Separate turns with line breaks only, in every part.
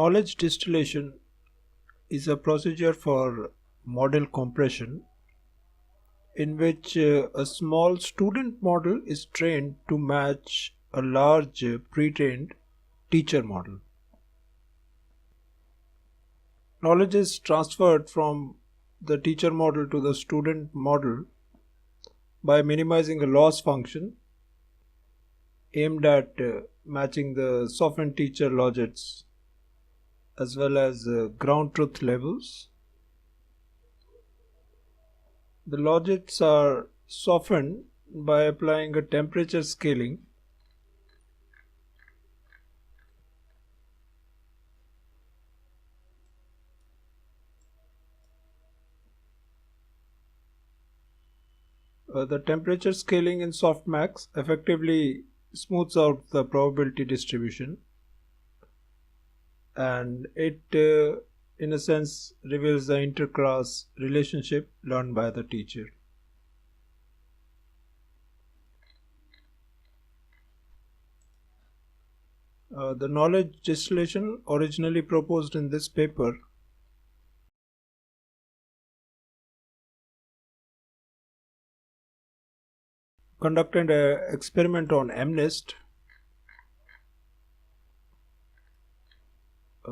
Knowledge distillation is a procedure for model compression in which a small student model is trained to match a large pre-trained teacher model. Knowledge is transferred from the teacher model to the student model by minimizing a loss function aimed at matching the softened teacher logits as well as ground truth levels. The logits are softened by applying a temperature scaling the temperature scaling in softmax effectively smooths out the probability distribution, and it in a sense reveals the interclass relationship learned by the teacher. The knowledge distillation originally proposed in this paper conducted an experiment on MNIST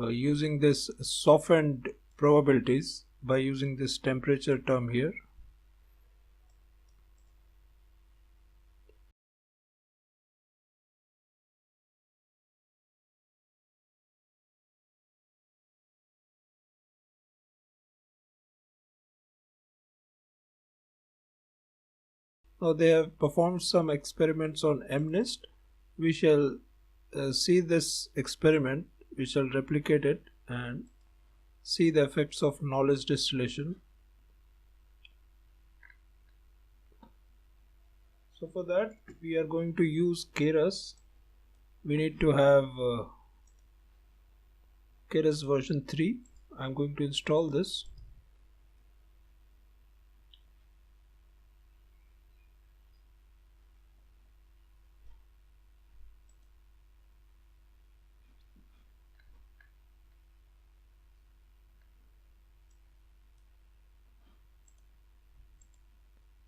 using this softened probabilities by using this temperature term here. Now they have performed some experiments on MNIST. We shall see this experiment, we shall replicate it and see the effects of knowledge distillation. So for that we are going to use Keras. We need to have Keras version 3. I am going to install this.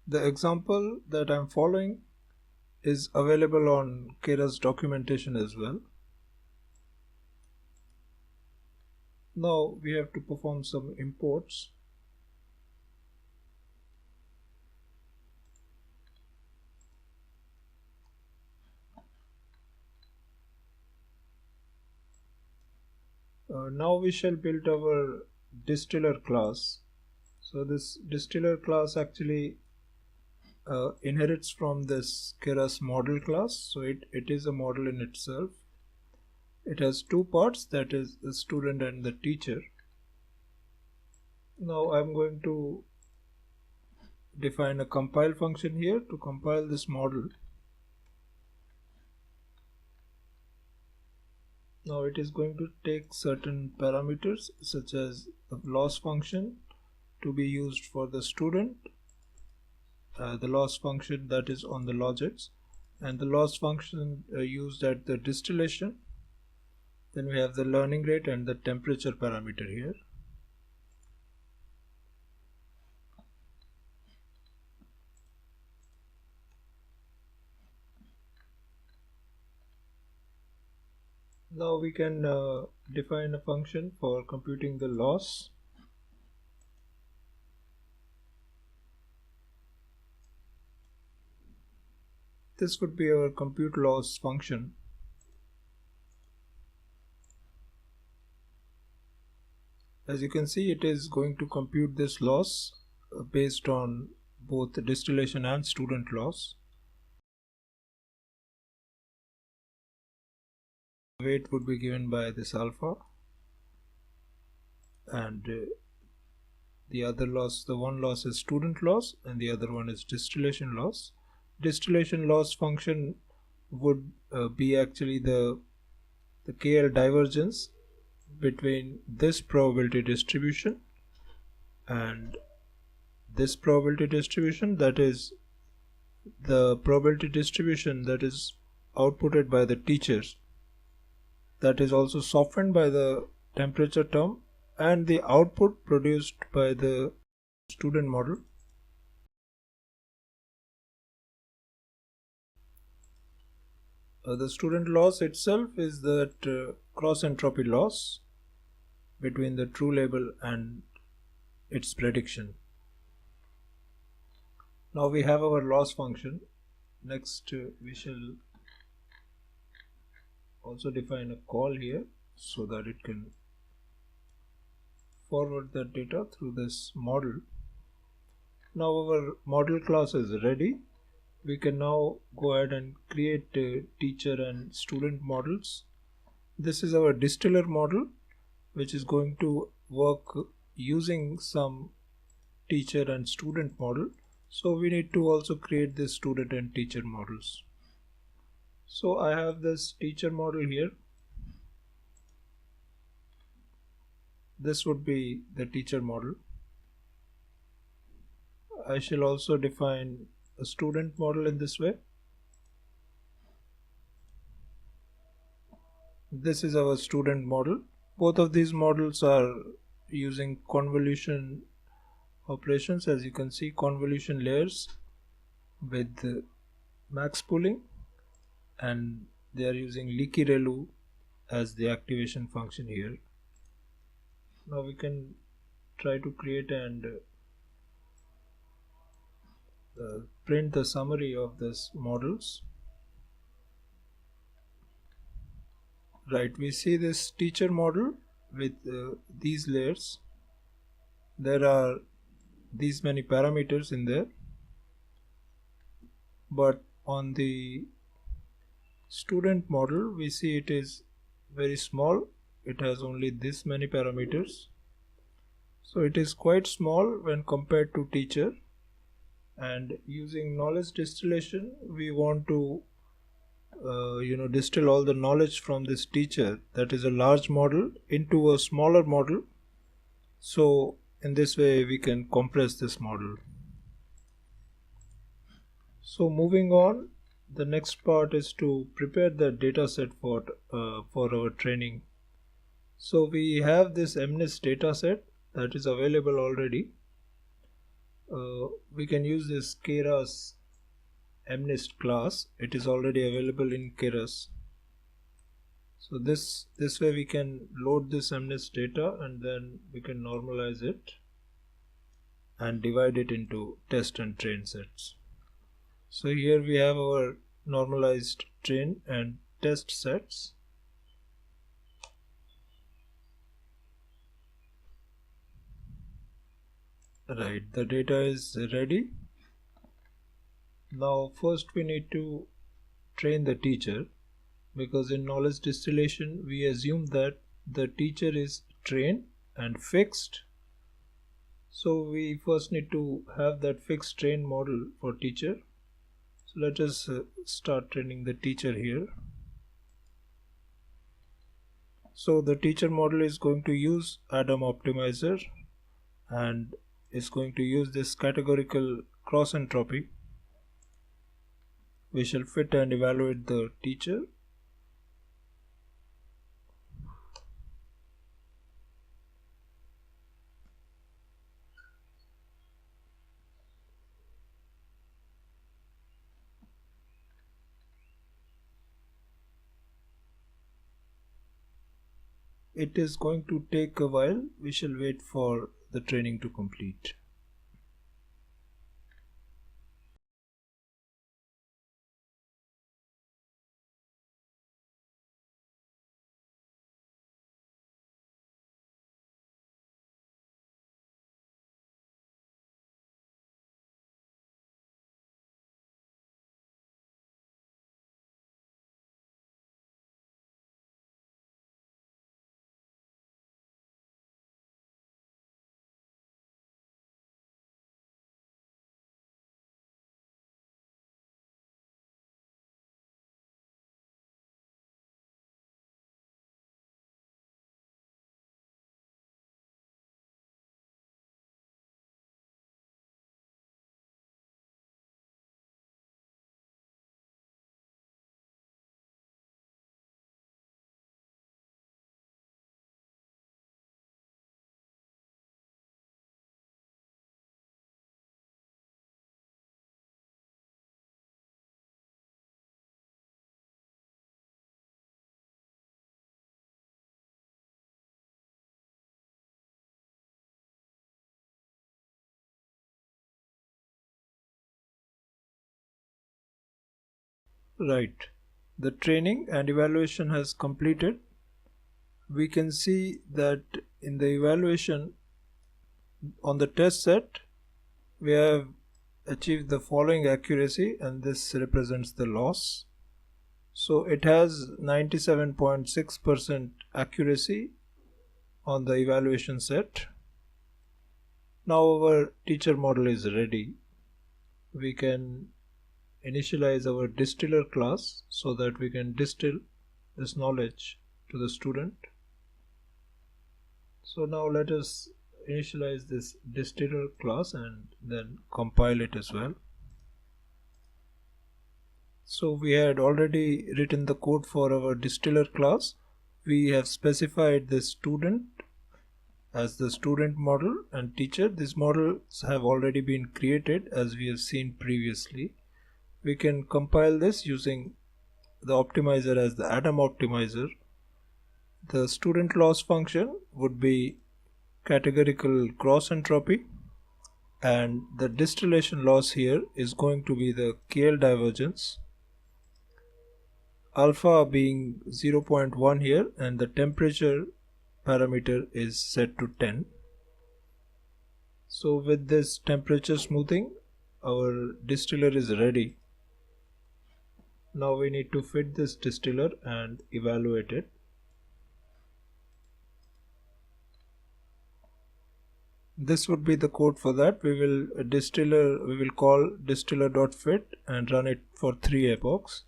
The example that I am following is available on Keras documentation as well. Now we have to perform some imports. Now we shall build our distiller class. So this distiller class actually inherits from this Keras model class. So it is a model in itself. It has two parts, that is the student and the teacher. Now I'm going to define a compile function here to compile this model. Now it is going to take certain parameters such as the loss function to be used for the student, the loss function that is on the logits, and the loss function used at the distillation. Then we have the learning rate and the temperature parameter here. Now we can define a function for computing the loss. This would be our compute loss function. As you can see, it is going to compute this loss based on both the distillation and student loss. Weight would be given by this alpha, and the other loss, the one loss is student loss and the other one is distillation loss. Distillation loss function would be actually the KL divergence between this probability distribution and this probability distribution, that is the probability distribution that is outputted by the teachers, that is also softened by the temperature term and the output produced by the student model. The student loss itself is that cross entropy loss between the true label and its prediction. Now we have our loss function. Next we shall also define a call here so that it can forward that data through this model. Now our model class is ready. We can now go ahead and create teacher and student models. This is our distiller model, which is going to work using some teacher and student model. So we need to also create this student and teacher models. So I have this teacher model here. This would be the teacher model. I shall also define a student model in this way. This is our student model. Both of these models are using convolution operations. As you can see, convolution layers with max pooling, and they are using leaky ReLU as the activation function here. Now we can try to create and print the summary of these models. Right, we see this teacher model with these layers. There are these many parameters in there, but on the student model we see it is very small. It has only this many parameters, so it is quite small when compared to teacher. And using knowledge distillation, we want to distill all the knowledge from this teacher, that is a large model, into a smaller model. So in this way we can compress this model. So moving on, the next part is to prepare the data set for our training. So we have this MNIST data set that is available already. We can use this Keras MNIST class. It is already available in Keras. So this way we can load this MNIST data and then we can normalize it and divide it into test and train sets. So here we have our normalized train and test sets. Right, the data is ready. Now first we need to train the teacher, because in knowledge distillation we assume that the teacher is trained and fixed. So we first need to have that fixed train model for teacher. So let us start training the teacher here. So the teacher model is going to use Adam optimizer and is going to use this categorical cross entropy. We shall fit and evaluate the teacher. It is going to take a while. We shall wait for the training to complete. Right. The training and evaluation has completed. We can see that in the evaluation on the test set, we have achieved the following accuracy, and this represents the loss. So it has 97.6% accuracy on the evaluation set. Now our teacher model is ready. We can initialize our distiller class so that we can distill this knowledge to the student. So now let us initialize this distiller class and then compile it as well. So we had already written the code for our distiller class. We have specified the student as the student model and teacher. These models have already been created as we have seen previously. We can compile this using the optimizer as the Atom optimizer. The student loss function would be categorical cross entropy, and the distillation loss here is going to be the KL divergence, alpha being 0.1 here, and the temperature parameter is set to 10. So with this temperature smoothing, our distiller is ready. Now we need to fit this distiller and evaluate it. This would be the code for that. We will call distiller.fit and run it for 3 epochs.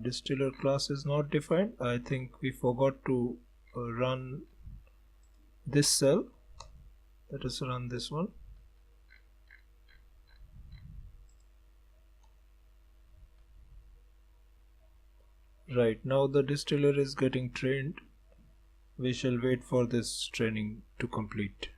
Distiller class is not defined. I think we forgot to run this cell. Let us run this one. Right, now the distiller is getting trained. We shall wait for this training to complete.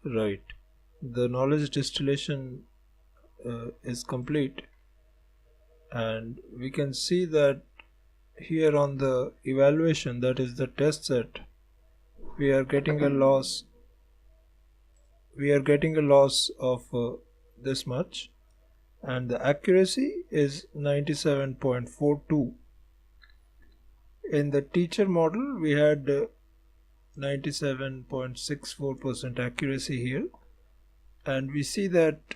Right, the knowledge distillation is complete, and we can see that here on the evaluation, that is the test set, we are getting a loss of this much, and the accuracy is 97.42. In the teacher model we had 97.64% accuracy here, and we see that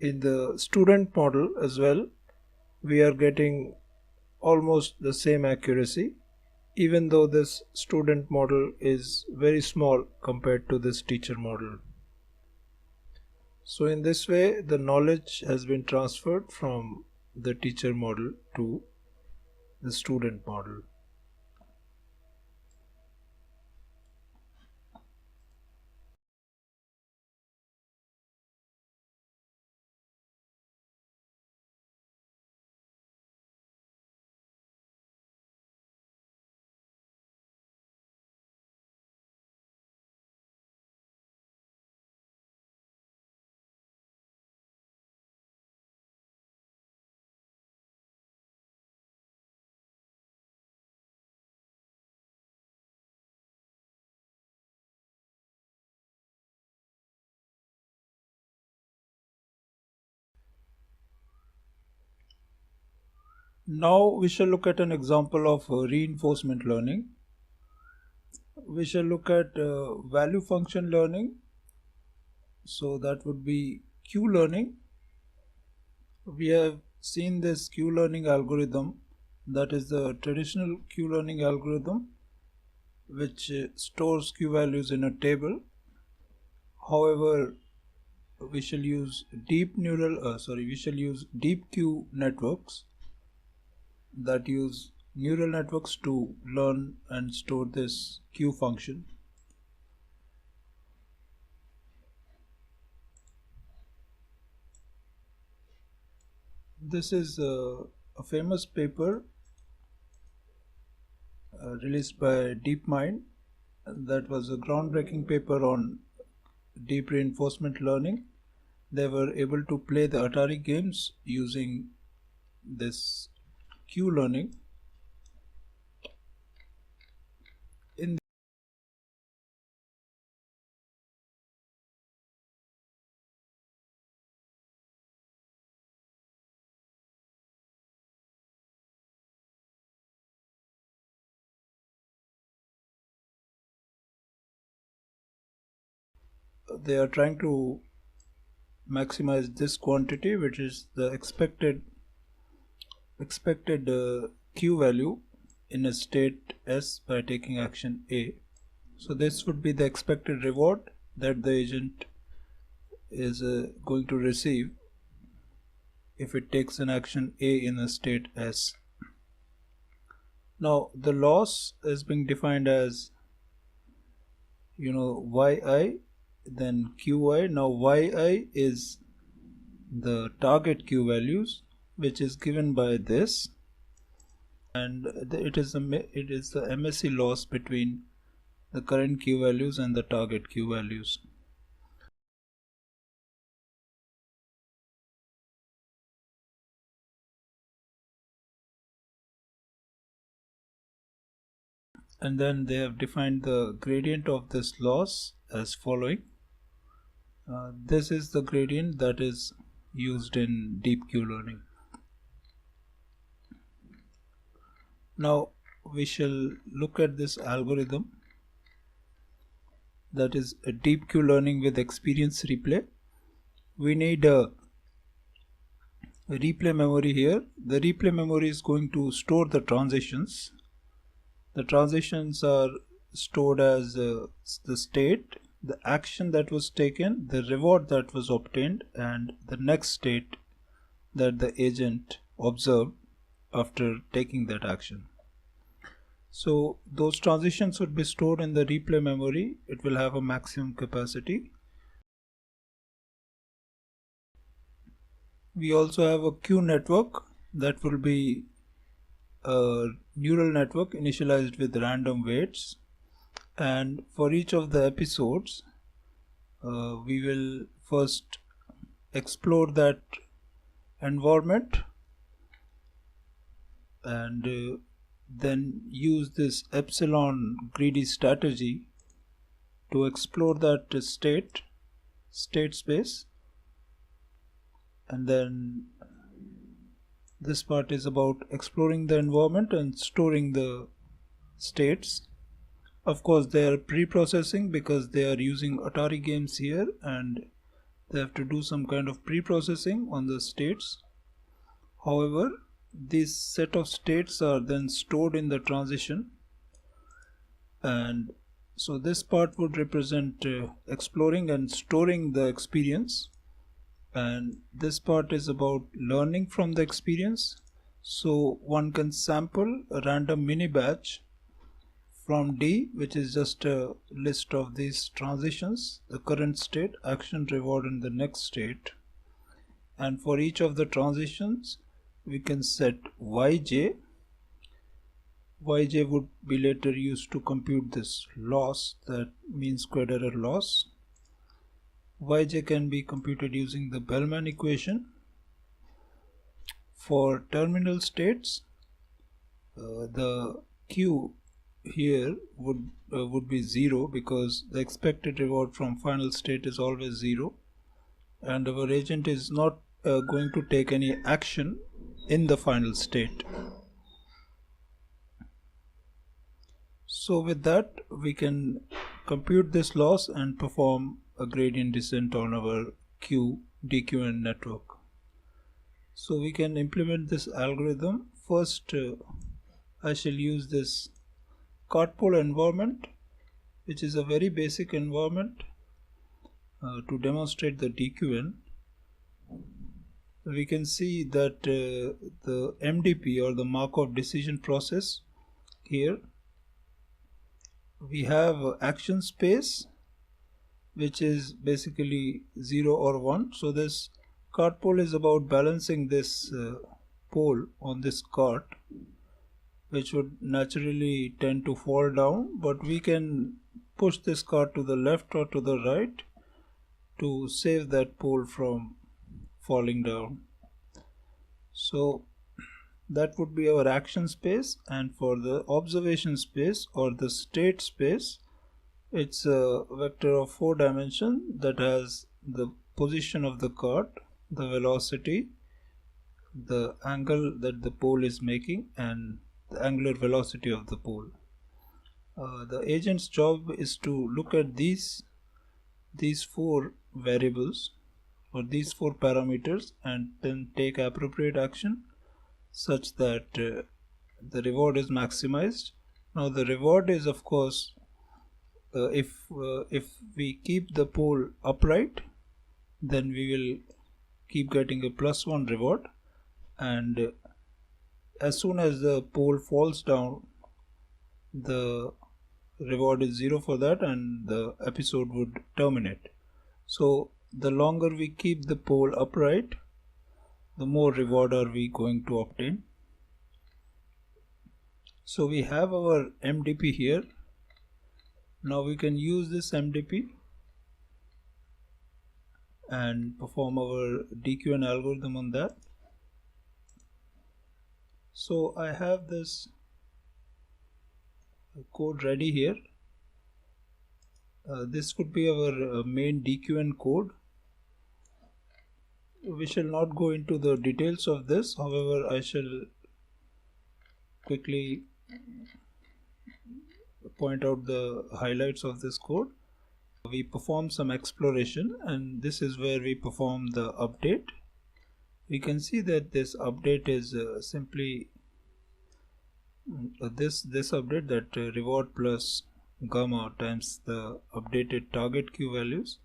in the student model as well we are getting almost the same accuracy, even though this student model is very small compared to this teacher model. So in this way the knowledge has been transferred from the teacher model to the student model. Now we shall look at an example of reinforcement learning. We shall look at value function learning. So that would be Q learning. We have seen this Q-learning algorithm, that is the traditional Q-learning algorithm which stores Q values in a table. However, we shall use deep Q networks that use neural networks to learn and store this Q function. This is a famous paper released by DeepMind. That was a groundbreaking paper on deep reinforcement learning. They were able to play the Atari games using this Q learning. In they are trying to maximize this quantity, which is the expected Q value in a state S by taking action A. So this would be the expected reward that the agent is going to receive if it takes an action A in a state S. Now the loss is being defined as yi, then qi. Now yi is the target Q values, which is given by this, and it is the MSE loss between the current Q values and the target Q values. And then they have defined the gradient of this loss as following. This is the gradient that is used in deep Q learning. Now we shall look at this algorithm, that is a deep Q learning with experience replay. We need a replay memory here. The replay memory is going to store the transitions. The transitions are stored as the state, the action that was taken, the reward that was obtained, and the next state that the agent observed after taking that action. So those transitions would be stored in the replay memory. It will have a maximum capacity. We also have a Q network that will be a neural network initialized with random weights, and for each of the episodes we will first explore that environment and then use this epsilon greedy strategy to explore that state space. And then this part is about exploring the environment and storing the states. Of course, they are pre-processing because they are using Atari games here, and they have to do some kind of pre-processing on the states. However, this set of states are then stored in the transition, and so this part would represent exploring and storing the experience, and this part is about learning from the experience. So one can sample a random mini batch from D, which is just a list of these transitions, the current state, action, reward, and the next state. And for each of the transitions we can set yj. Yj would be later used to compute this loss, that mean squared error loss. Yj can be computed using the Bellman equation. For terminal states, the Q here would be 0 because the expected reward from final state is always 0, and our agent is not going to take any action in the final state. So with that we can compute this loss and perform a gradient descent on our DQN network. So we can implement this algorithm. First, I shall use this cartpole environment, which is a very basic environment to demonstrate the DQN. We can see that the MDP, or the Markov decision process, here we have action space, which is basically 0 or 1. So this cart pole is about balancing this pole on this cart, which would naturally tend to fall down, but we can push this cart to the left or to the right to save that pole from falling down. So that would be our action space, and for the observation space or the state space, it's a vector of 4 dimensions that has the position of the cart, the velocity, the angle that the pole is making, and the angular velocity of the pole. The agent's job is to look at these 4 variables or these 4 parameters and then take appropriate action such that the reward is maximized. Now the reward is, of course, if we keep the pole upright, then we will keep getting a +1 reward, and as soon as the pole falls down, the reward is 0 for that, and the episode would terminate. So the longer we keep the pole upright, the more reward are we going to obtain. So we have our MDP here. Now we can use this MDP and perform our DQN algorithm on that. So I have this code ready here. This could be our main DQN code. We shall not go into the details of this, however, I shall quickly point out the highlights of this code. We perform some exploration, and this is where we perform the update. We can see that this update is simply this update, that reward plus gamma times the updated target Q values.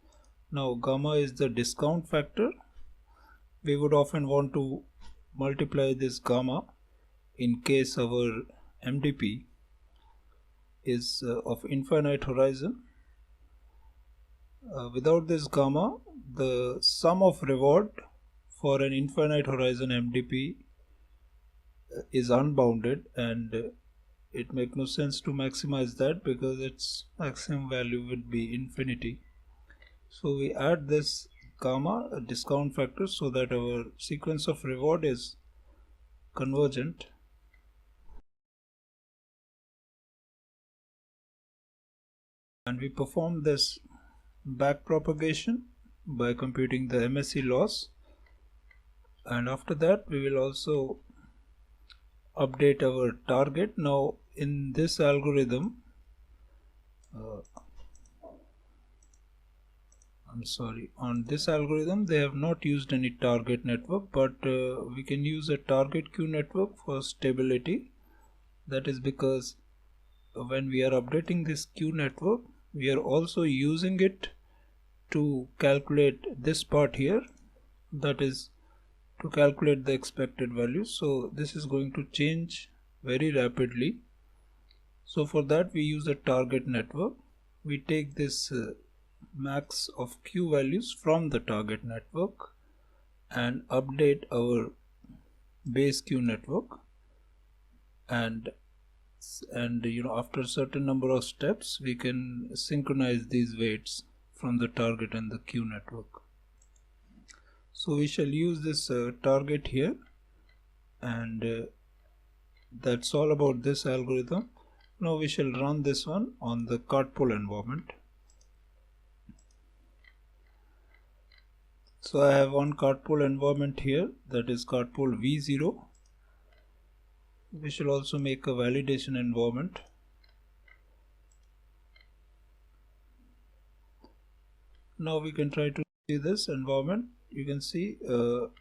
Now gamma is the discount factor. We would often want to multiply this gamma in case our MDP is of infinite horizon. Without this gamma, the sum of reward for an infinite horizon MDP is unbounded, and it makes no sense to maximize that because its maximum value would be infinity. So we add this gamma, a discount factor, so that our sequence of reward is convergent. And we perform this back propagation by computing the MSE loss, and after that we will also update our target. Now in this algorithm, on this algorithm they have not used any target network, but we can use a target Q network for stability. That is because when we are updating this Q network, we are also using it to calculate this part here, that is to calculate the expected value. So this is going to change very rapidly. So for that we use a target network. We take this max of Q values from the target network and update our base Q network, and after a certain number of steps we can synchronize these weights from the target and the Q network. So we shall use this target here, and that's all about this algorithm. Now we shall run this one on the cartpole environment. So I have one cartpole environment here, that is cartpole V0. We shall also make a validation environment. Now we can try to see this environment. You can see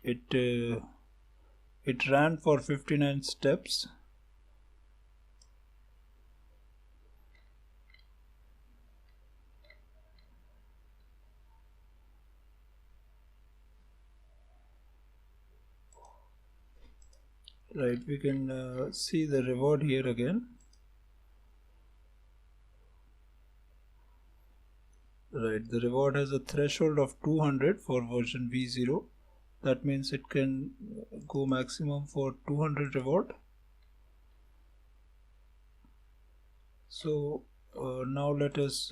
it It ran for 59 steps. Right, we can see the reward here again. Right, the reward has a threshold of 200 for version V0. That means it can go maximum for 200 reward. So now let us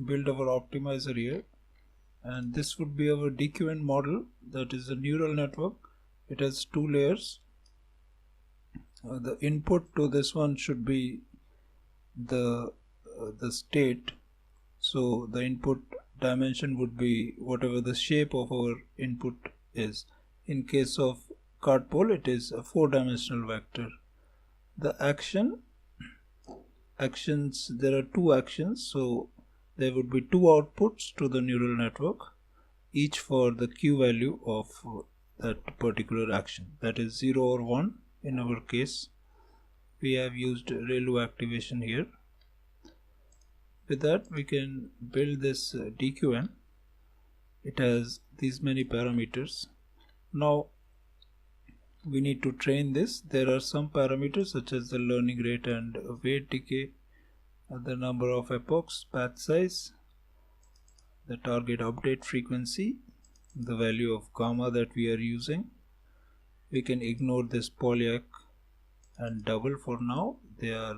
build our optimizer here, and this would be our DQN model, that is a neural network. It has two layers. The input to this one should be the state. So the input dimension would be whatever the shape of our input is. In case of card-pole, it is a 4-dimensional vector. The actions, there are two actions, so there would be two outputs to the neural network, each for the Q value of that particular action, that is 0 or 1 in our case. We have used ReLU activation here. With that, we can build this DQN. It has these many parameters. Now we need to train this. There are some parameters such as the learning rate and weight decay, the number of epochs, path size, the target update frequency, the value of gamma that we are using. We can ignore this polyak and double for now. They are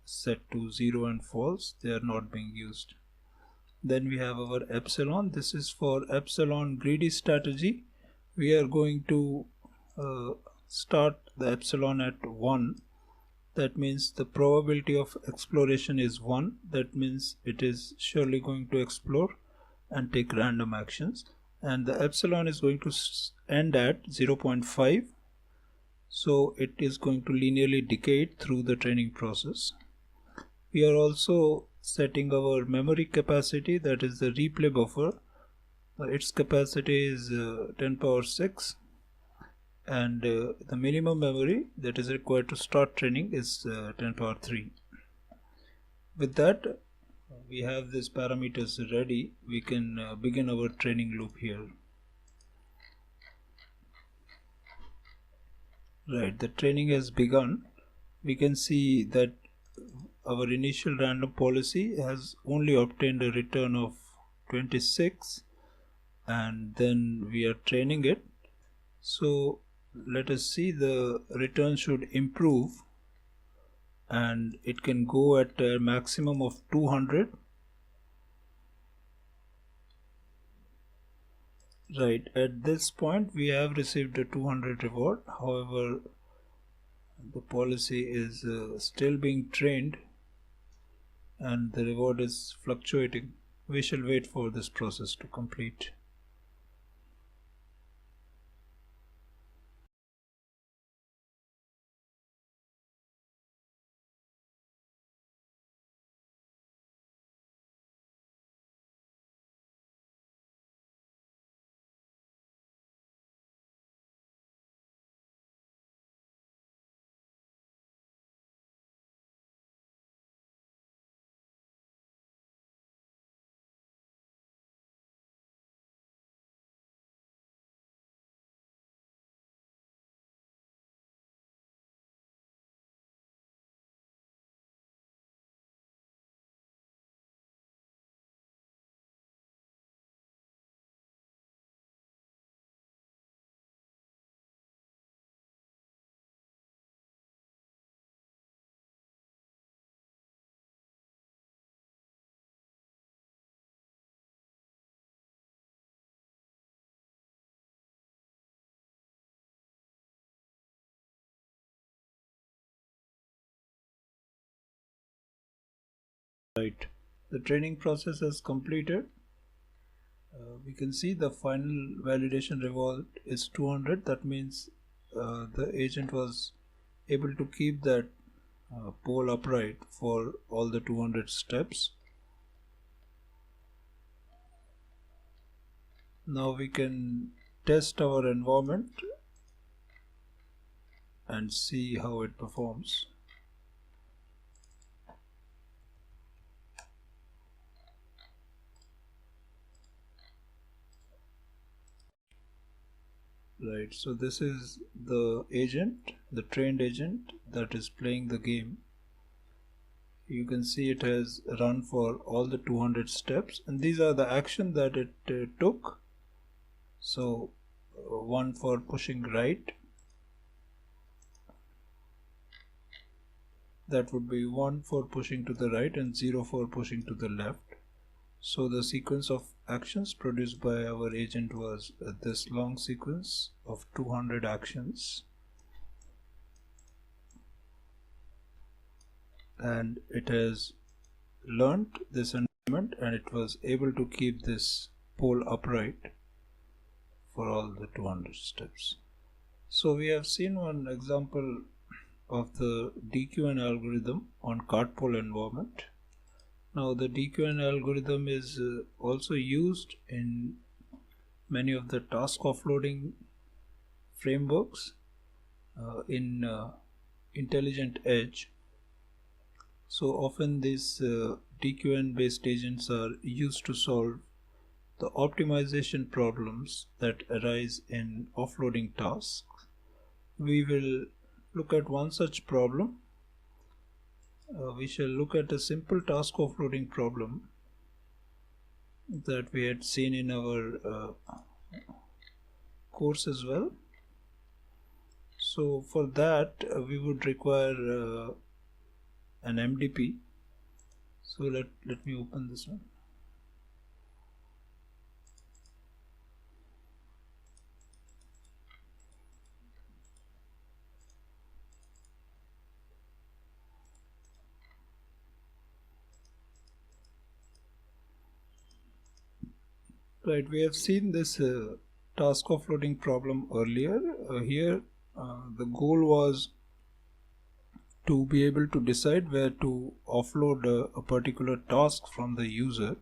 set to 0 and false. They are not being used. Then we have our epsilon. This is for epsilon greedy strategy. We are going to start the epsilon at 1. That means the probability of exploration is 1. That means it is surely going to explore and take random actions. And the epsilon is going to end at 0.5. So it is going to linearly decay through the training process. We are also setting our memory capacity, that is the replay buffer. Its capacity is 10 power 6, and the minimum memory that is required to start training is 10 power 3. With that, we have these parameters ready. We can begin our training loop here. Right, the training has begun. We can see that our initial random policy has only obtained a return of 26, and then we are training it. So let us see, the return should improve and it can go at a maximum of 200. Right, at this point we have received a 200 reward. However, the policy is still being trained and the reward is fluctuating. We shall wait for this process to complete. Right, the training process has completed. We can see the final validation reward is 200. That means the agent was able to keep that pole upright for all the 200 steps. Now we can test our environment. and see how it performs. Right, so this is the agent, the trained agent that is playing the game. You can see it has run for all the 200 steps, and these are the action that it took. So one for pushing right, that would be 1 for pushing to the right and 0 for pushing to the left. So the sequence of actions produced by our agent was this long sequence of 200 actions, and it has learned this environment and it was able to keep this pole upright for all the 200 steps. So we have seen one example of the DQN algorithm on cart pole environment. Now the DQN algorithm is also used in many of the task offloading frameworks in intelligent edge. So often these DQN based agents are used to solve the optimization problems that arise in offloading tasks. We will look at one such problem. We shall look at a simple task offloading problem that we had seen in our course as well. So for that we would require an MDP. So let me open this one. Right, we have seen this task offloading problem earlier. Here the goal was to be able to decide where to offload a particular task from the user.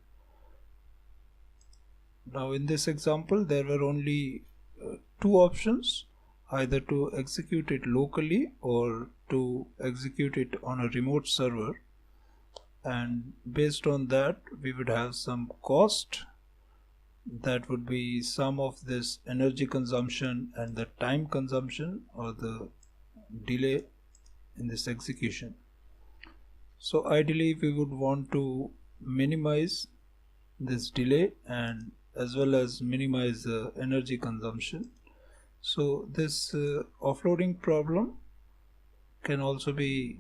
Now in this example there were only two options, either to execute it locally or to execute it on a remote server, and based on that we would have some cost that would be sum of this energy consumption and the time consumption or the delay in this execution. So ideally we would want to minimize this delay and as well as minimize the energy consumption. So this offloading problem can also be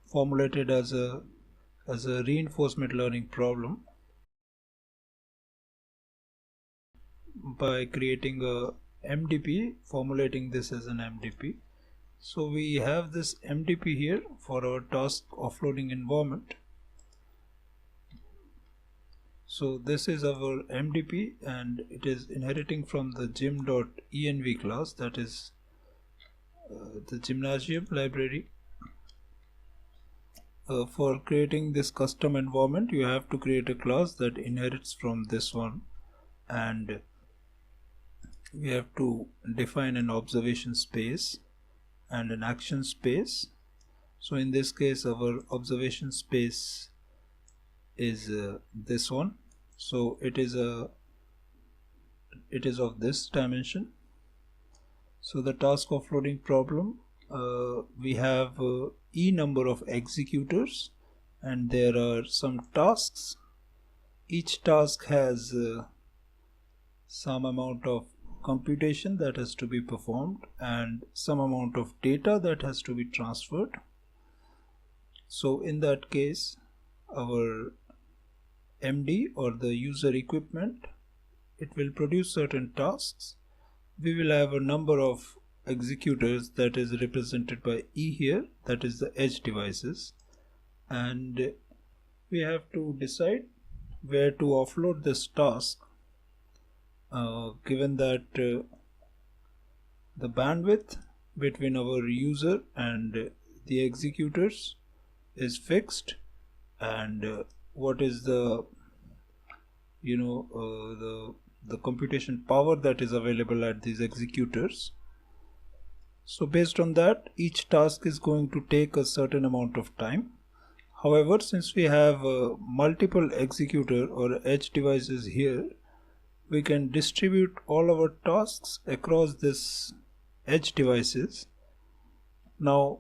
formulated as a reinforcement learning problem by creating a MDP, formulating this as an MDP. So we have this MDP here for our task offloading environment. So this is our MDP and it is inheriting from the gym.env class, that is the gymnasium library. For creating this custom environment you have to create a class that inherits from this one, and we have to define an observation space and an action space. So in this case our observation space is this one. So it is of this dimension. So the task offloading problem, we have e number of executors and there are some tasks. Each task has some amount of computation that has to be performed and some amount of data that has to be transferred. So in that case our MD or the user equipment, it will produce certain tasks. We will have a number of executors that is represented by E here, that is the edge devices, and we have to decide where to offload this task given that the bandwidth between our user and the executors is fixed, and what is the the computation power that is available at these executors. So based on that, each task is going to take a certain amount of time. However, since we have multiple executor or edge devices here, we can distribute all our tasks across this edge devices. Now,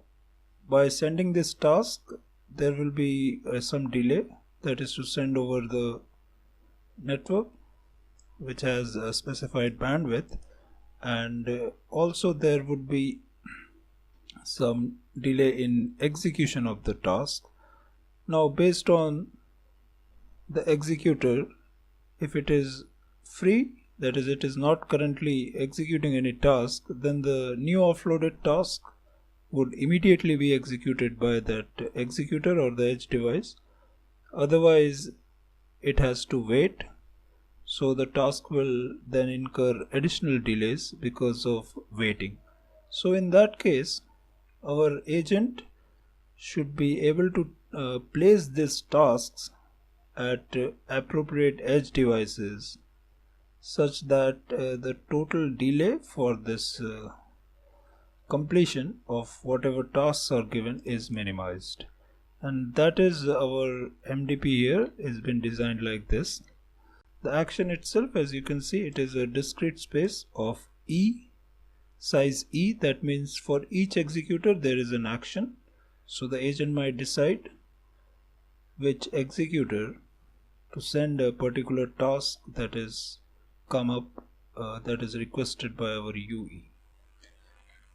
by sending this task, there will be some delay, that is to send over the network which has a specified bandwidth, and also there would be some delay in execution of the task. Now, based on the executor, if it is free, that is, it is not currently executing any task, then the new offloaded task would immediately be executed by that executor or the edge device. Otherwise, it has to wait. So the task will then incur additional delays because of waiting. So in that case, our agent should be able to place these tasks at appropriate edge devices such that the total delay for this completion of whatever tasks are given is minimized. And that is our MDP here has been designed like this. The action itself, as you can see, it is a discrete space of E, size E. That means for each executor there is an action. So the agent might decide which executor to send a particular task that is come up that is requested by our UE.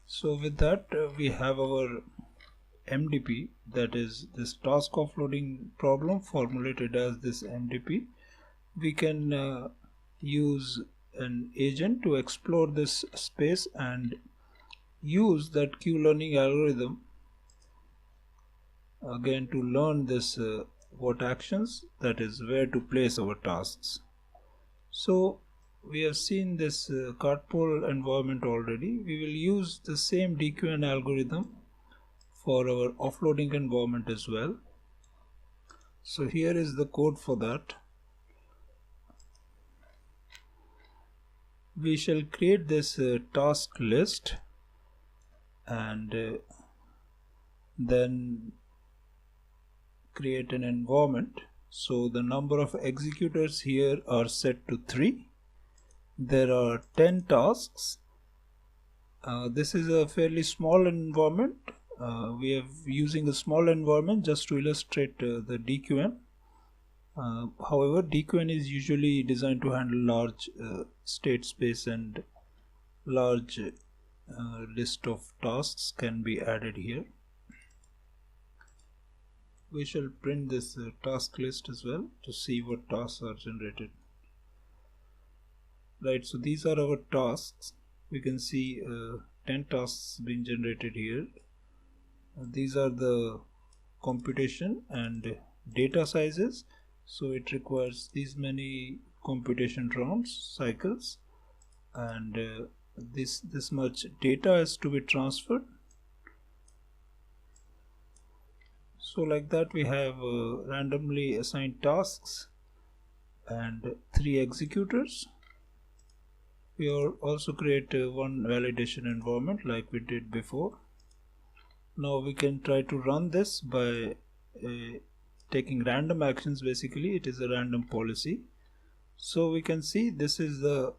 So with that we have our MDP, that is this task offloading problem formulated as this MDP. We can use an agent to explore this space and use that Q-learning algorithm again to learn this what actions, that is where to place our tasks. So we have seen this KANPUR environment already. We will use the same DQN algorithm for our offloading environment as well. So here is the code for that. We shall create this task list, and then create an environment. So the number of executors here are set to 3. There are 10 tasks. This is a fairly small environment. We are using a small environment just to illustrate the DQN. However, DQN is usually designed to handle large state space, and large list of tasks can be added here. We shall print this task list as well to see what tasks are generated. Right, so these are our tasks. We can see 10 tasks being generated here. These are the computation and data sizes. So it requires these many computation rounds, cycles, and this much data has to be transferred. So like that we have randomly assigned tasks and 3 executors. We also create one validation environment like we did before. Now we can try to run this by taking random actions. Basically it is a random policy. So we can see this is the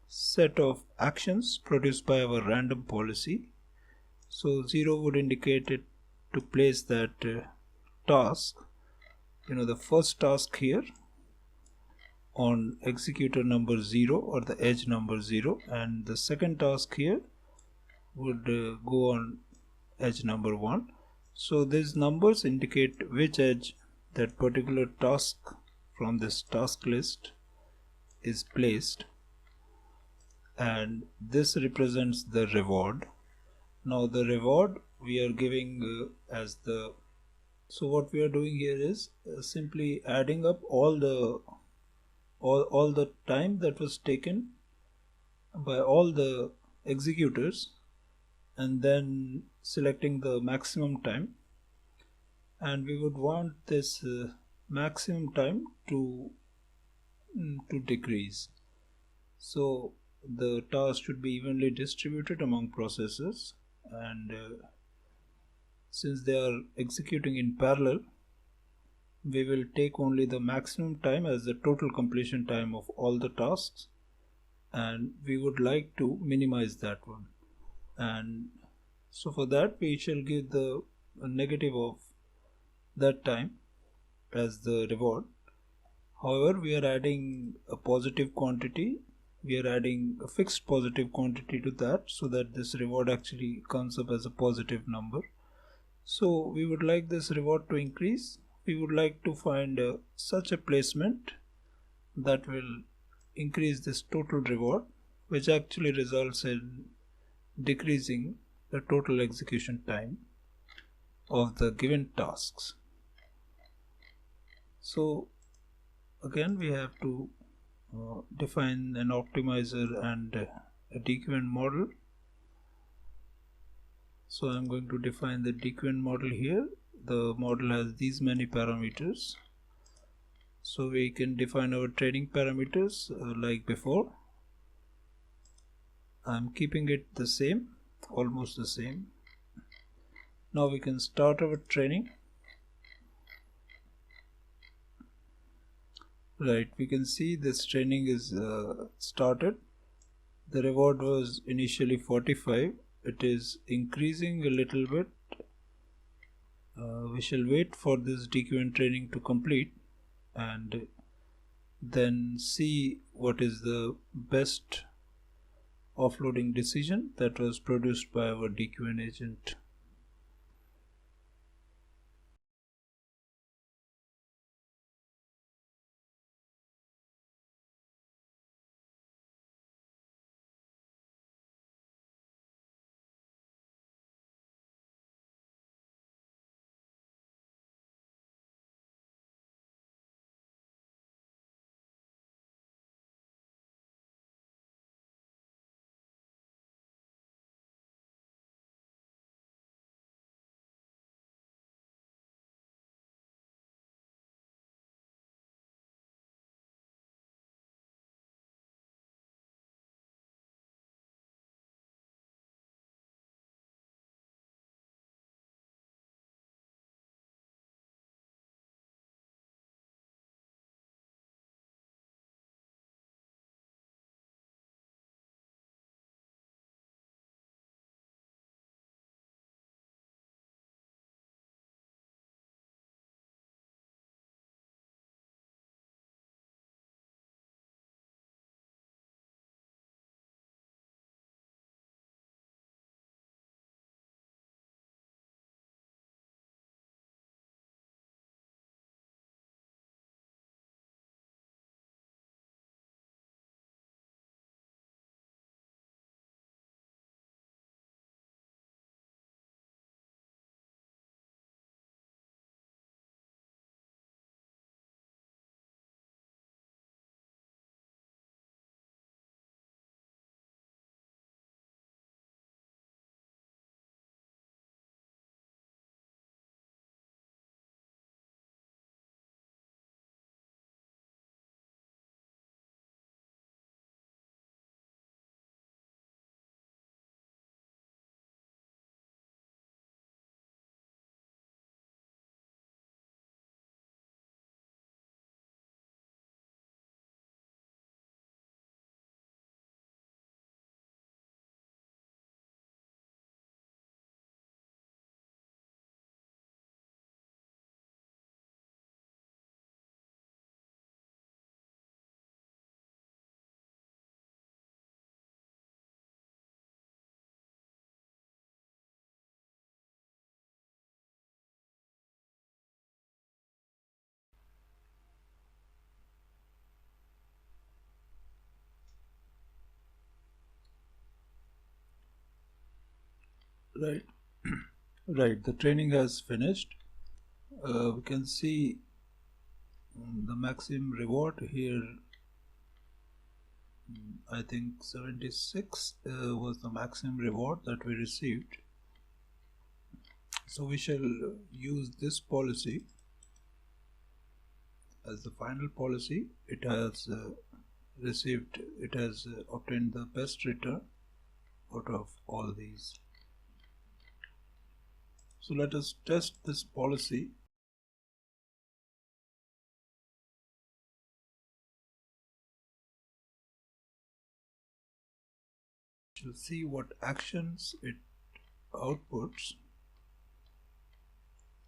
set of actions produced by our random policy. So 0 would indicate it to place that task, the first task here on executor number 0 or the edge number 0, and the second task here would go on edge number 1. So these numbers indicate which edge that particular task from this task list is placed, and this represents the reward. Now the reward we are giving as the, so what we are doing here is simply adding up all the time that was taken by all the executors, and then selecting the maximum time, and we would want this maximum time to decrease. So the task should be evenly distributed among processes. and since they are executing in parallel, we will take only the maximum time as the total completion time of all the tasks, and we would like to minimize that one. And so for that we shall give the negative of that time as the reward. However, we are adding a positive quantity, we are adding a fixed positive quantity to that, so that this reward actually comes up as a positive number. So we would like this reward to increase. We would like to find such a placement that will increase this total reward, which actually results in decreasing the total execution time of the given tasks. So again we have to define an optimizer and a dequent model. So I'm going to define the dequent model here. The model has these many parameters. So we can define our training parameters like before. I'm keeping it the same, almost the same. Now we can start our training. Right, we can see this training is started. The reward was initially 45. It is increasing a little bit. We shall wait for this dequent training to complete and then see what is the best offloading decision that was produced by our dequent agent. Right, right. The training has finished. We can see the maximum reward here. I think 76 was the maximum reward that we received. So we shall use this policy as the final policy. It has obtained the best return out of all these. So let us test this policy. We'll see what actions it outputs.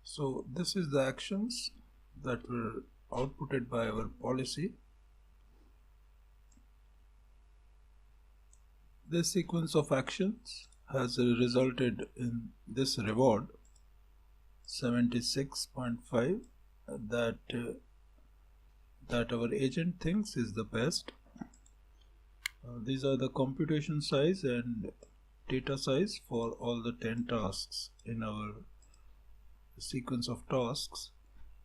So this is the actions that were outputted by our policy. This sequence of actions has resulted in this reward 76.5 that our agent thinks is the best. These are the computation size and data size for all the 10 tasks in our sequence of tasks,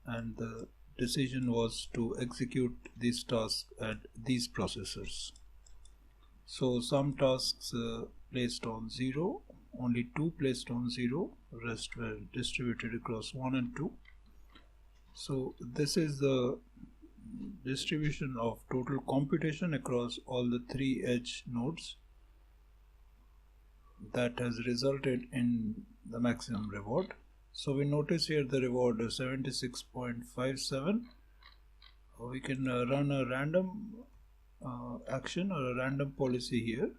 and the decision was to execute these tasks at these processors. So some tasks placed on 0, only 2 placed on 0, rest were distributed across 1 and 2. So this is the distribution of total computation across all the 3 edge nodes that has resulted in the maximum reward. So we notice here the reward is 76.57. We can run a random action or a random policy here.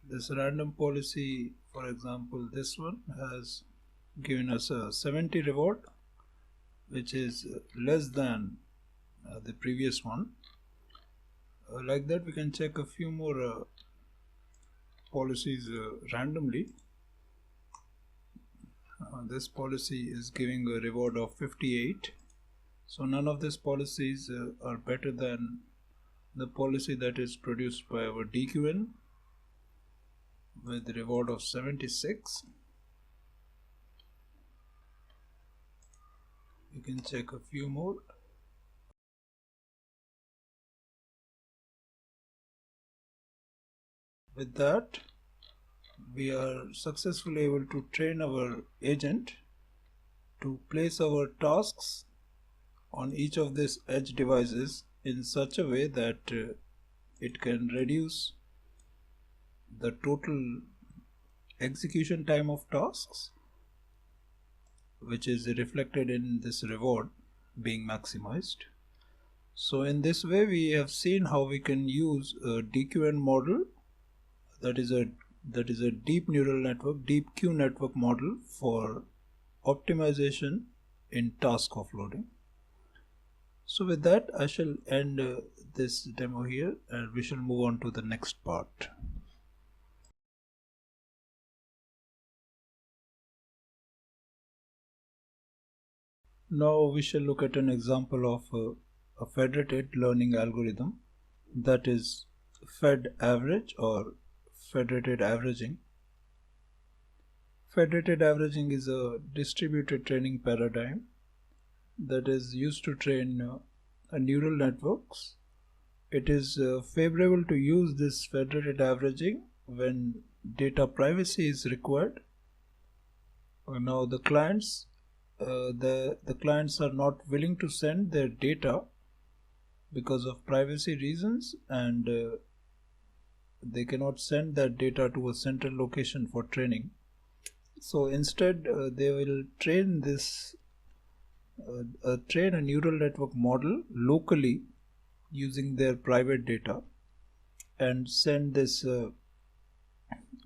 This random policy, for example, this one has given us a 70 reward, which is less than the previous one. Like that, we can check a few more policies randomly. This policy is giving a reward of 58. So none of these policies are better than the policy that is produced by our DQN with a reward of 76. You can check a few more. With that, we are successfully able to train our agent to place our tasks on each of these edge devices in such a way that it can reduce the total execution time of tasks, which is reflected in this reward being maximized. So in this way, we have seen how we can use a DQN model, that is a deep neural network, deep Q network model for optimization in task offloading. So with that, I shall end this demo here, and we shall move on to the next part. Now we shall look at an example of a federated learning algorithm, that is fed average or federated averaging. Federated averaging is a distributed training paradigm that is used to train neural networks. It is favorable to use this federated averaging when data privacy is required. Now the clients are not willing to send their data because of privacy reasons, and they cannot send that data to a central location for training. So instead they will train a neural network model locally using their private data and send this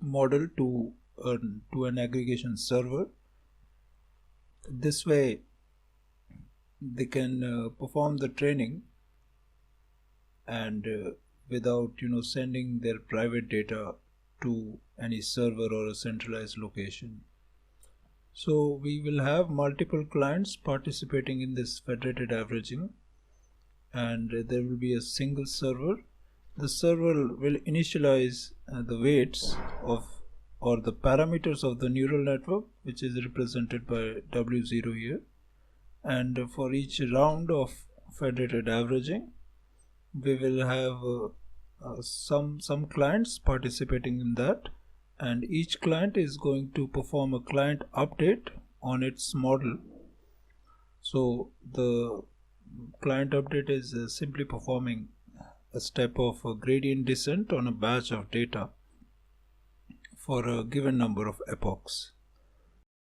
model to an aggregation server. This way they can perform the training and without sending their private data to any server or a centralized location. So we will have multiple clients participating in this federated averaging, and there will be a single server. The server will initialize the weights of or the parameters of the neural network, which is represented by W0 here, and for each round of federated averaging we will have some clients participating in that, and each client is going to perform a client update on its model. So the client update is simply performing a step of a gradient descent on a batch of data for a given number of epochs.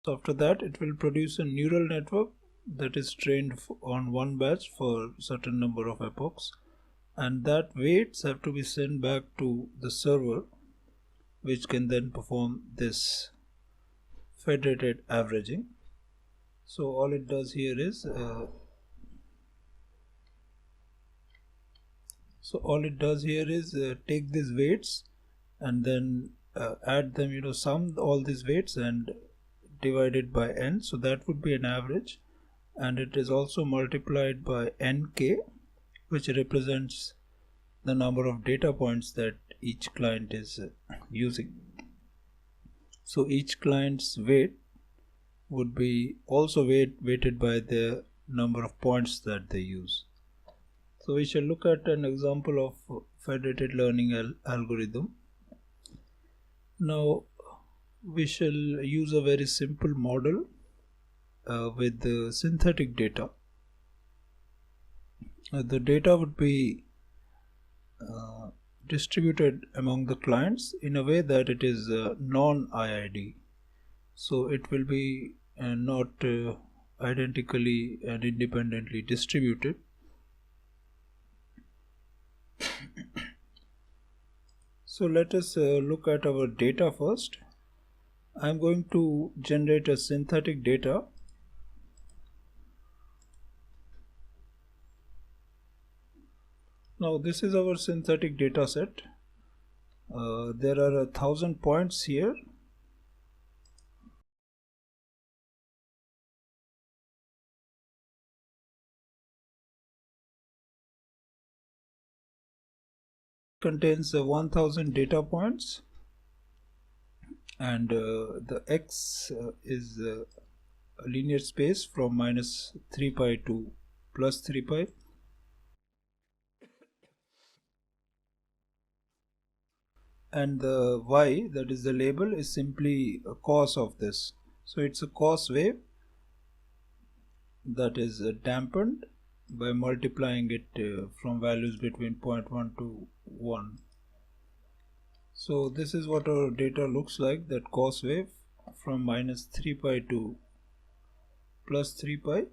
So after that it will produce a neural network that is trained on one batch for certain number of epochs, and that weights have to be sent back to the server, which can then perform this federated averaging. So all it does here is take these weights and then add them, sum all these weights and divide it by n, so that would be an average, and it is also multiplied by nk, which represents the number of data points that each client is using. So each client's weight would be also weighted by the number of points that they use. So we shall look at an example of federated learning algorithm. Now we shall use a very simple model with the synthetic data. The data would be distributed among the clients in a way that it is non-IID. So it will be not identically and independently distributed. So let us look at our data first. I am going to generate a synthetic data. Now this is our synthetic data set. There are 1,000 points here. Contains 1000 data points, and the x is a linear space from -3 pi to +3 pi. And the y, that is the label, is simply a cos of this. So it's a cos wave that is dampened by multiplying it from values between 0.1 to 1. So this is what our data looks like, that cos wave from -3 pi to +3 pi.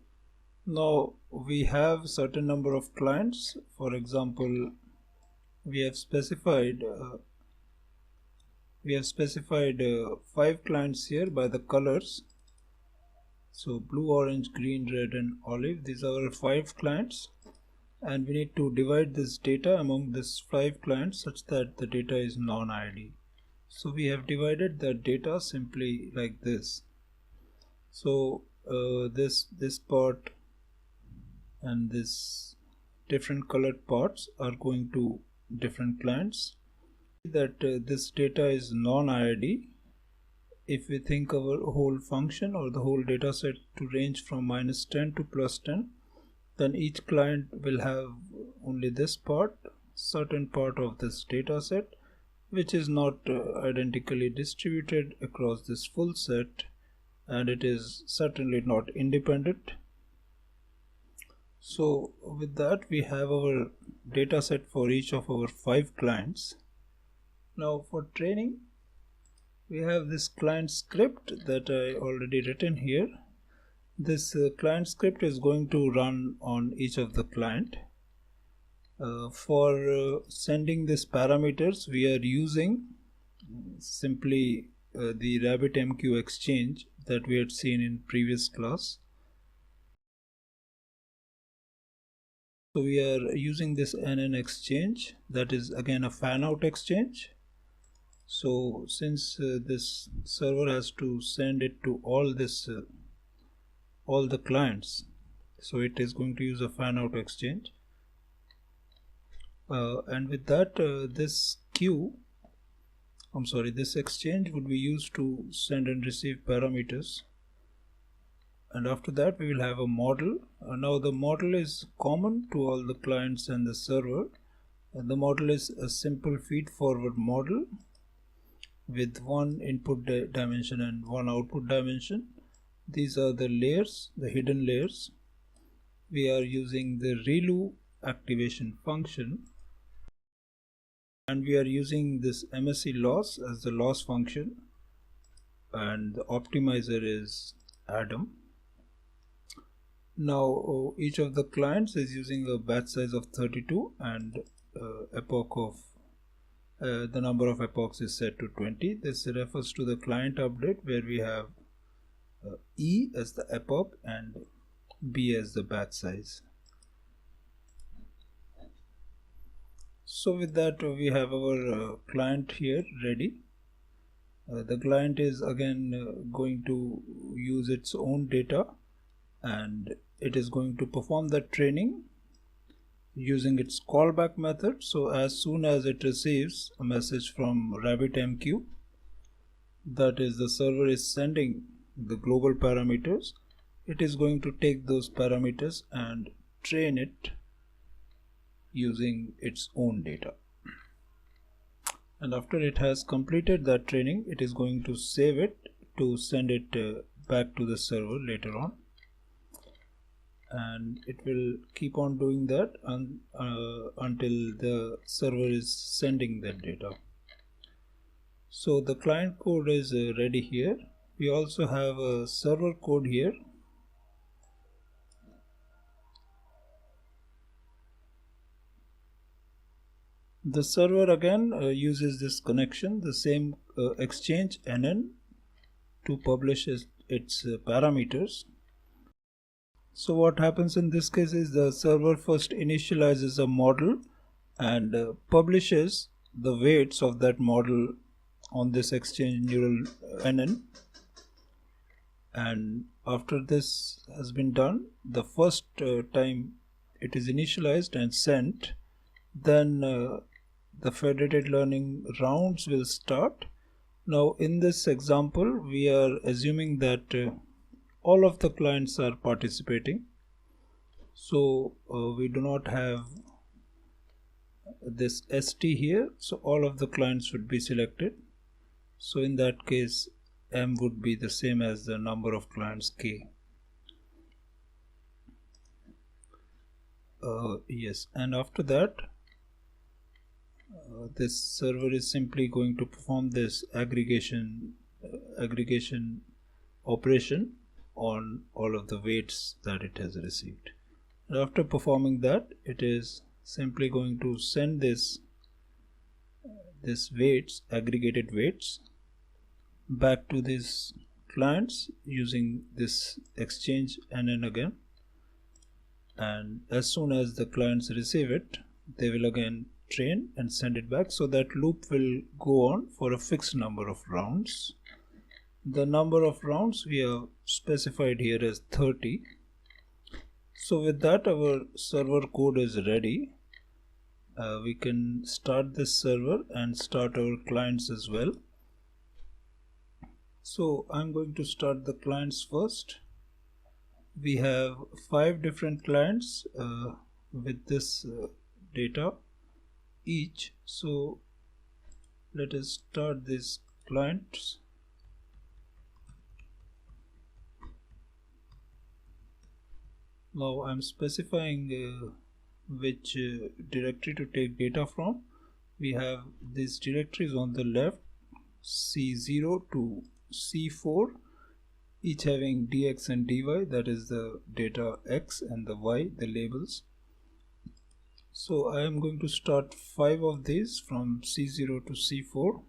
Now we have certain number of clients. For example, we have specified 5 clients here by the colors. So blue, orange, green, red and olive, these are our 5 clients, and we need to divide this data among these 5 clients such that the data is non-ID. So we have divided the data simply like this. So this part and this different colored parts are going to different clients. That this data is non-IID. If we think our whole function or the whole data set to range from -10 to +10, then each client will have only this part, certain part of this data set, which is not identically distributed across this full set, and it is certainly not independent. So with that we have our data set for each of our 5 clients. Now for training, we have this client script that I already written here. This client script is going to run on each of the client. For sending these parameters, we are using simply the RabbitMQ exchange that we had seen in previous class. So we are using this NN exchange, that is again a fan-out exchange. So since this server has to send it to all the clients, so it is going to use a fan-out exchange. And with that, this exchange would be used to send and receive parameters. And after that we will have a model. Now the model is common to all the clients and the server, and the model is a simple feed forward model with one input dimension and one output dimension. These are the layers, the hidden layers. We are using the ReLU activation function, and we are using this MSE loss as the loss function and the optimizer is Adam. Now each of the clients is using a batch size of 32 and epoch of the number of epochs is set to 20. This refers to the client update where we have E as the epoch and B as the batch size. So with that we have our client here ready. The client is again going to use its own data and it is going to perform that training using its callback method. So as soon as it receives a message from RabbitMQ, that is the server is sending the global parameters, it is going to take those parameters and train it using its own data. And after it has completed that training, it is going to save it to send it back to the server later on. And it will keep on doing that until the server is sending that data. So the client code is ready here. We also have a server code here. The server again uses this connection, the same exchange NN, to publish its parameters. So what happens in this case is the server first initializes a model and publishes the weights of that model on this exchange neural NN. And after this has been done, the first time it is initialized and sent, then the federated learning rounds will start. Now in this example we are assuming that all of the clients are participating, so we do not have this ST here, so all of the clients would be selected. So in that case M would be the same as the number of clients K. Yes, and after that this server is simply going to perform this aggregation operation on all of the weights that it has received. And after performing that, it is simply going to send this weights, aggregated weights, back to these clients using this exchange NN again. And as soon as the clients receive it, they will again train and send it back. So that loop will go on for a fixed number of rounds. The number of rounds we have specified here as 30. So with that our server code is ready. We can start this server and start our clients as well. So I'm going to start the clients first. We have 5 different clients with this data each. So let us start these clients. Now I'm specifying which directory to take data from. We have these directories on the left, C0 to C4, each having dx and dy, that is the data x, and the y, the labels. So I am going to start 5 of these from C0 to C4.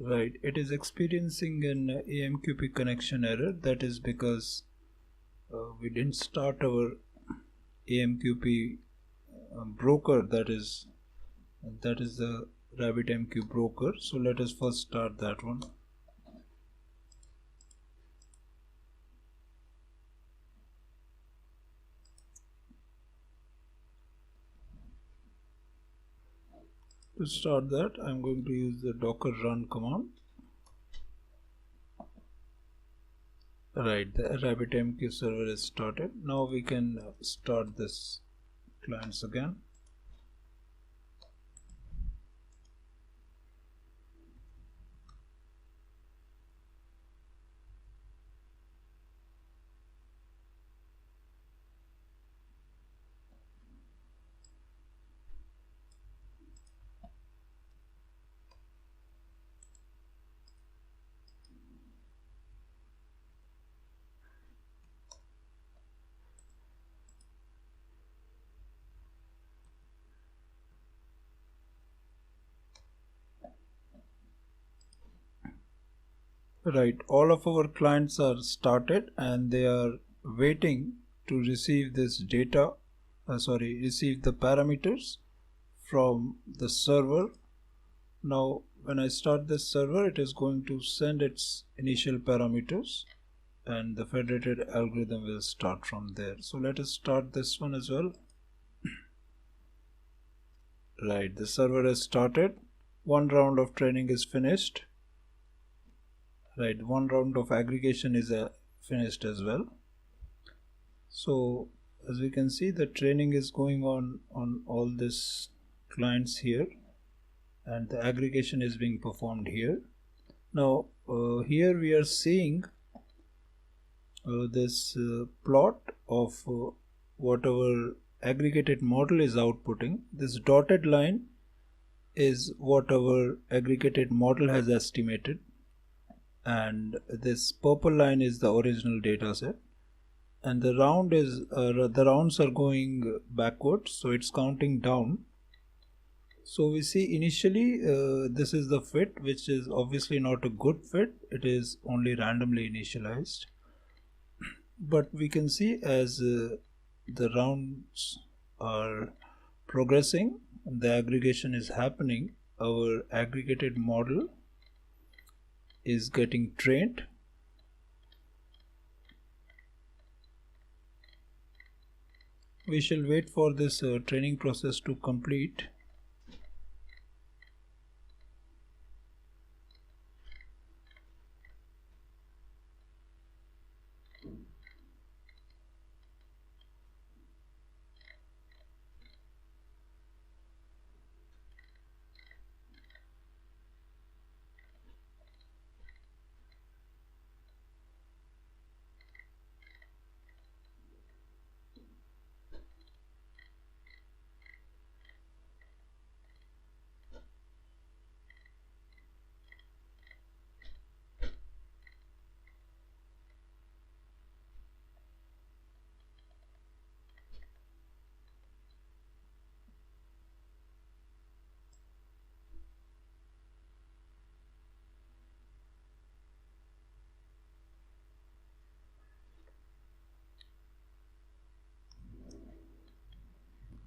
Right, it is experiencing an AMQP connection error. That is because we didn't start our AMQP broker, that is the RabbitMQ broker. So let us first start that one. To start that, I'm going to use the docker run command. Right, the RabbitMQ server is started. Now we can start this clients again. Right, all of our clients are started and they are waiting to receive this data, receive the parameters from the server. Now, when I start this server, it is going to send its initial parameters and the federated algorithm will start from there. So let us start this one as well. Right, the server has started. One round of training is finished. Right, one round of aggregation is finished as well. So as we can see, the training is going on all these clients here and the aggregation is being performed here. Now here we are seeing this plot of what our aggregated model is outputting. This dotted line is what our aggregated model has estimated, and this purple line is the original data set, and the rounds are going backwards, so it's counting down. So we see initially this is the fit, which is obviously not a good fit. It is only randomly initialized, but we can see as the rounds are progressing, the aggregation is happening, our aggregated model is getting trained. We shall wait for this training process to complete.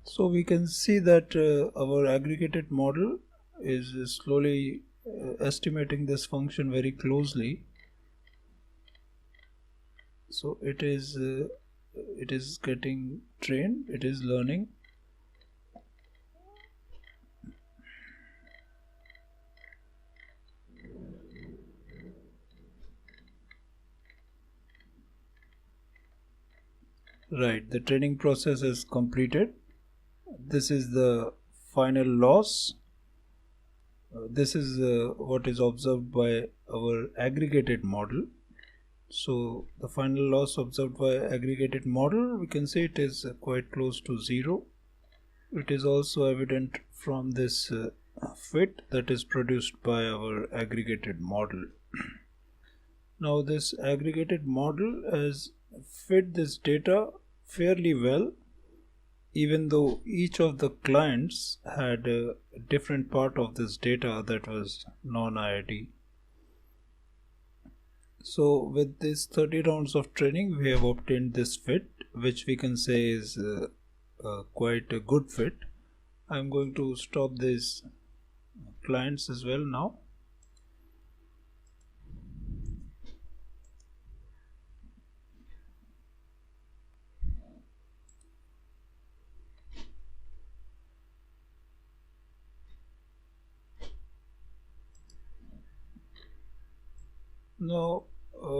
So we can see that our aggregated model is slowly estimating this function very closely. So it is getting trained, it is learning. Right, the training process is completed. This is the final loss. This is what is observed by our aggregated model. So the final loss observed by aggregated model, we can say it is quite close to 0. It is also evident from this fit that is produced by our aggregated model. Now this aggregated model has fit this data fairly well, even though each of the clients had a different part of this data that was non-IID. So with these 30 rounds of training, we have obtained this fit, which we can say is quite a good fit. I'm going to stop these clients as well now. Now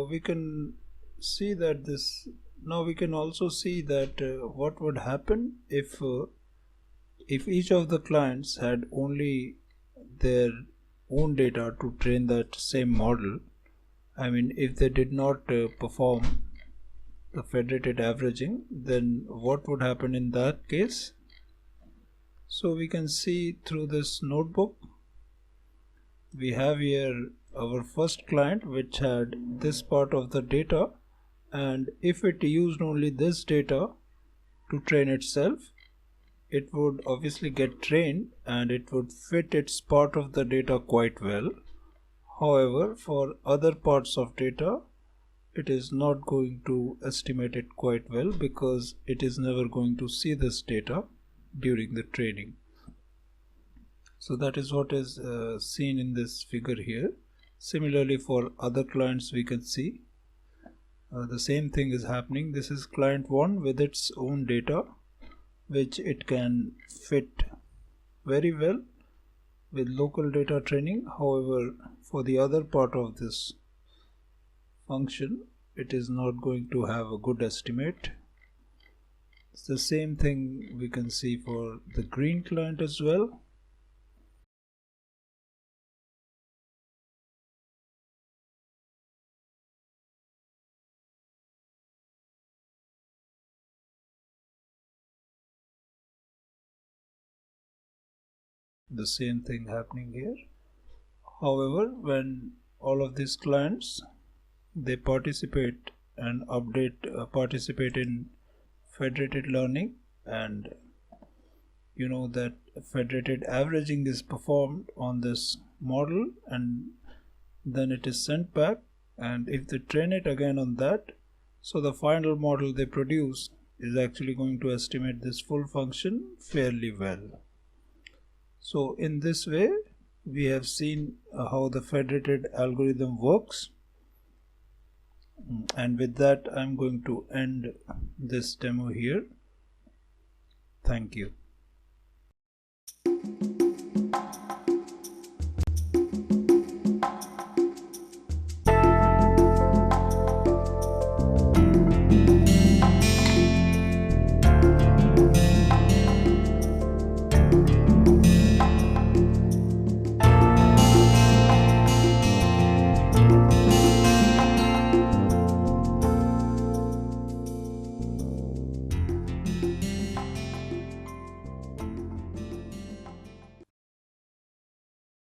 we can see that this. Now we can also see that what would happen if each of the clients had only their own data to train that same model. I mean, if they did not perform the federated averaging, then what would happen in that case? So we can see through this notebook, we have here our first client which had this part of the data, and if it used only this data to train itself, it would obviously get trained and it would fit its part of the data quite well. However, for other parts of data, it is not going to estimate it quite well because it is never going to see this data during the training. So that is what is seen in this figure here. Similarly, for other clients, we can see the same thing is happening. This is client 1 with its own data, which it can fit very well with local data training. However, for the other part of this function, it is not going to have a good estimate. It's the same thing we can see for the green client as well. The same thing happening here. However, when all of these clients they participate and participate in federated learning, and you know that federated averaging is performed on this model, and then it is sent back, and if they train it again on that, so the final model they produce is actually going to estimate this full function fairly well. So in this way we have seen how the federated algorithm works, and with that I'm going to end this demo here. Thank you.